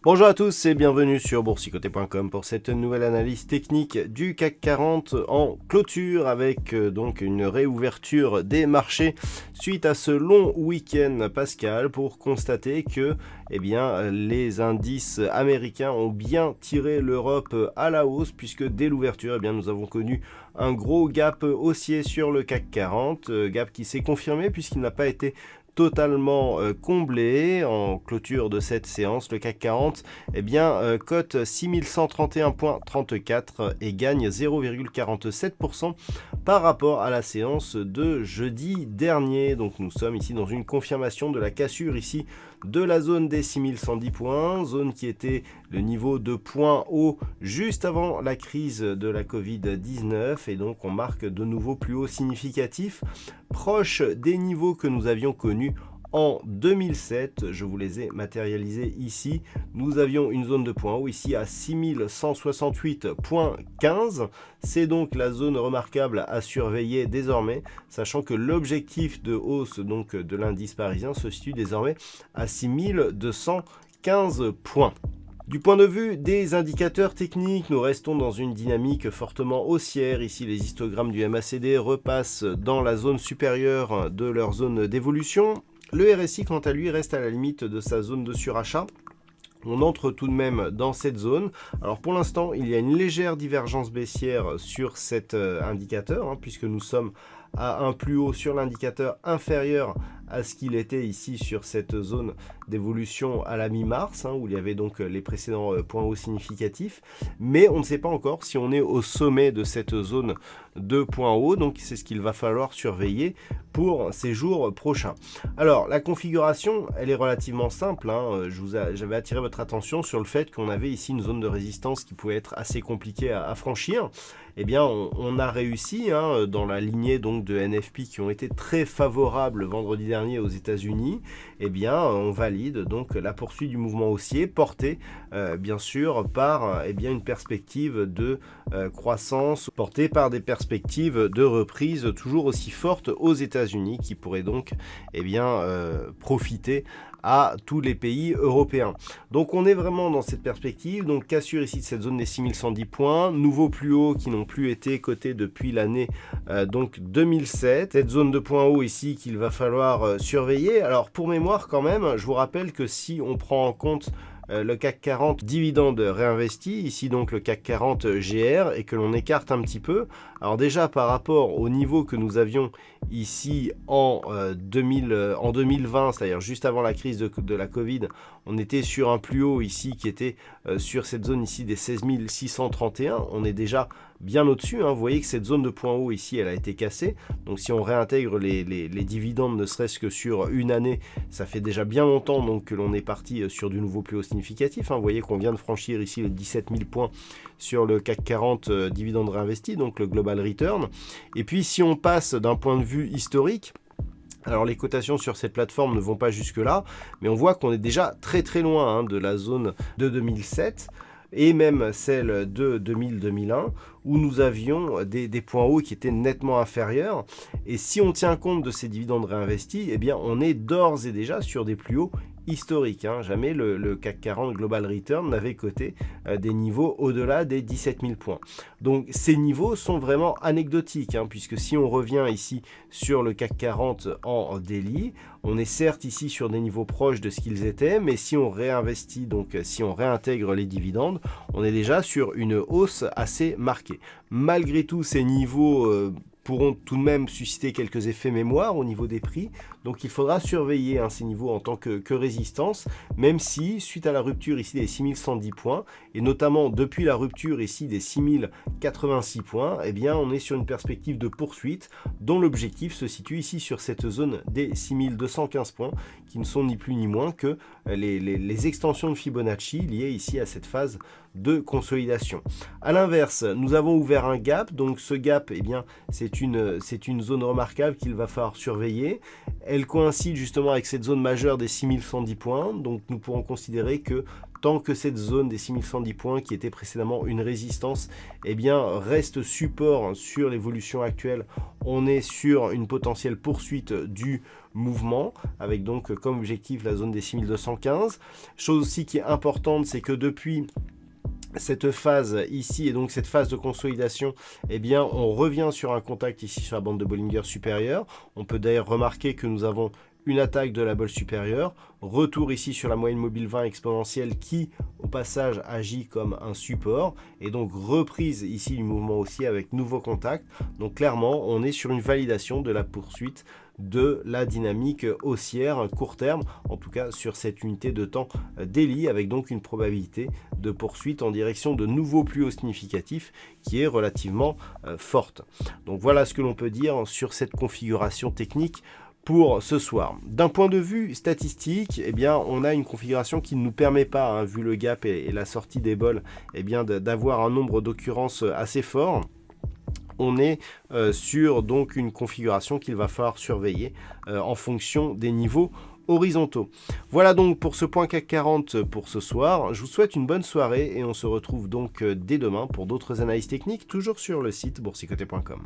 Bonjour à tous et bienvenue sur boursicoté.com pour cette nouvelle analyse technique du CAC 40 en clôture avec donc une réouverture des marchés suite à ce long week-end pascal pour constater que les indices américains ont bien tiré l'Europe à la hausse puisque dès l'ouverture nous avons connu un gros gap haussier sur le CAC 40, gap qui s'est confirmé puisqu'il n'a pas été totalement comblé en clôture de cette séance. Le CAC 40 cote 6131,34 et gagne 0,47% par rapport à la séance de jeudi dernier. Donc nous sommes ici dans une confirmation de la cassure ici de la zone des 6110 points, zone qui était le niveau de point haut juste avant la crise de la Covid-19 et donc on marque de nouveaux plus hauts significatifs proches des niveaux que nous avions connus en 2007, je vous les ai matérialisés ici. Nous avions une zone de point haut ici à 6168,15. C'est donc la zone remarquable à surveiller désormais, sachant que l'objectif de hausse donc de l'indice parisien se situe désormais à 6215 points. Du point de vue des indicateurs techniques, nous restons dans une dynamique fortement haussière. Ici, les histogrammes du MACD repassent dans la zone supérieure de leur zone d'évolution. Le RSI, quant à lui, reste à la limite de sa zone de surachat. On entre tout de même dans cette zone. Alors pour l'instant, il y a une légère divergence baissière sur cet indicateur, puisque nous sommes à un plus haut sur l'indicateur inférieur à ce qu'il était ici sur cette zone d'évolution à la mi-mars, où il y avait donc les précédents points hauts significatifs. Mais on ne sait pas encore si on est au sommet de cette zone de points hauts, donc c'est ce qu'il va falloir surveiller pour ces jours prochains. Alors la configuration, elle est relativement simple. J'avais attiré votre attention sur le fait qu'on avait ici une zone de résistance qui pouvait être assez compliquée à franchir. On a réussi dans la lignée donc de NFP qui ont été très favorables vendredi dernier aux États-Unis. On valide donc la poursuite du mouvement haussier porté bien sûr par une perspective de croissance, portée par des perspectives de reprise toujours aussi fortes aux États-Unis qui pourraient donc profiter à tous les pays européens. Donc on est vraiment dans cette perspective, donc cassure ici de cette zone des 6110 points, nouveaux plus hauts qui n'ont plus été cotés depuis l'année 2007, cette zone de points hauts ici qu'il va falloir surveiller. Alors pour mémoire quand même, je vous rappelle que si on prend en compte le CAC 40 dividende réinvesti, ici donc le CAC 40 GR, et que l'on écarte un petit peu, alors déjà par rapport au niveau que nous avions ici en 2020, c'est-à-dire juste avant la crise de la Covid, on était sur un plus haut ici qui était sur cette zone ici des 16 631, on est déjà bien au-dessus, vous voyez que cette zone de point haut ici elle a été cassée, donc si on réintègre les dividendes ne serait-ce que sur une année, ça fait déjà bien longtemps donc que l'on est parti sur du nouveau plus haut significatif, vous voyez qu'on vient de franchir ici les 17 000 points sur le CAC 40 dividende réinvesti, donc le Global Return, et puis si on passe d'un point de vue historique, alors les cotations sur cette plateforme ne vont pas jusque là, mais on voit qu'on est déjà très très loin de la zone de 2007, et même celle de 2000-2001, où nous avions des points hauts qui étaient nettement inférieurs. Et si on tient compte de ces dividendes réinvestis, on est d'ores et déjà sur des plus hauts historiques. Jamais le CAC 40 Global Return n'avait coté des niveaux au-delà des 17 000 points. Donc ces niveaux sont vraiment anecdotiques, puisque si on revient ici sur le CAC 40 en daily, on est certes ici sur des niveaux proches de ce qu'ils étaient, mais si on réinvestit, donc si on réintègre les dividendes, on est déjà sur une hausse assez marquée. Malgré tout, ces niveaux pourront tout de même susciter quelques effets mémoire au niveau des prix. Donc il faudra surveiller ces niveaux en tant que résistance, même si suite à la rupture ici des 6110 points, et notamment depuis la rupture ici des 6086 points, eh bien on est sur une perspective de poursuite dont l'objectif se situe ici sur cette zone des 6215 points, qui ne sont ni plus ni moins que les extensions de Fibonacci liées ici à cette phase de consolidation. À l'inverse, nous avons ouvert un gap, donc ce gap, eh bien, c'est une zone remarquable qu'il va falloir surveiller. Elle coïncide justement avec cette zone majeure des 6110 points, donc nous pourrons considérer que tant que cette zone des 6110 points, qui était précédemment une résistance, eh bien, reste support sur l'évolution actuelle, on est sur une potentielle poursuite du mouvement, avec donc comme objectif la zone des 6215. Chose aussi qui est importante, c'est que depuis cette phase ici et donc cette phase de consolidation, eh bien on revient sur un contact ici sur la bande de Bollinger supérieure. On peut d'ailleurs remarquer que nous avons une attaque de la bolle supérieure, retour ici sur la moyenne mobile 20 exponentielle qui au passage agit comme un support, et donc reprise ici du mouvement haussier avec nouveau contact. Donc clairement on est sur une validation de la poursuite de la dynamique haussière court terme, en tout cas sur cette unité de temps daily, avec donc une probabilité de poursuite en direction de nouveaux plus hauts significatifs qui est relativement forte. Donc voilà ce que l'on peut dire sur cette configuration technique pour ce soir. D'un point de vue statistique, eh bien, on a une configuration qui ne nous permet pas, vu le gap et la sortie des bols, eh bien, d'avoir un nombre d'occurrences assez fort. On est sur donc une configuration qu'il va falloir surveiller en fonction des niveaux horizontaux. Voilà donc pour ce point CAC 40 pour ce soir. Je vous souhaite une bonne soirée et on se retrouve donc dès demain pour d'autres analyses techniques, toujours sur le site boursicoté.com.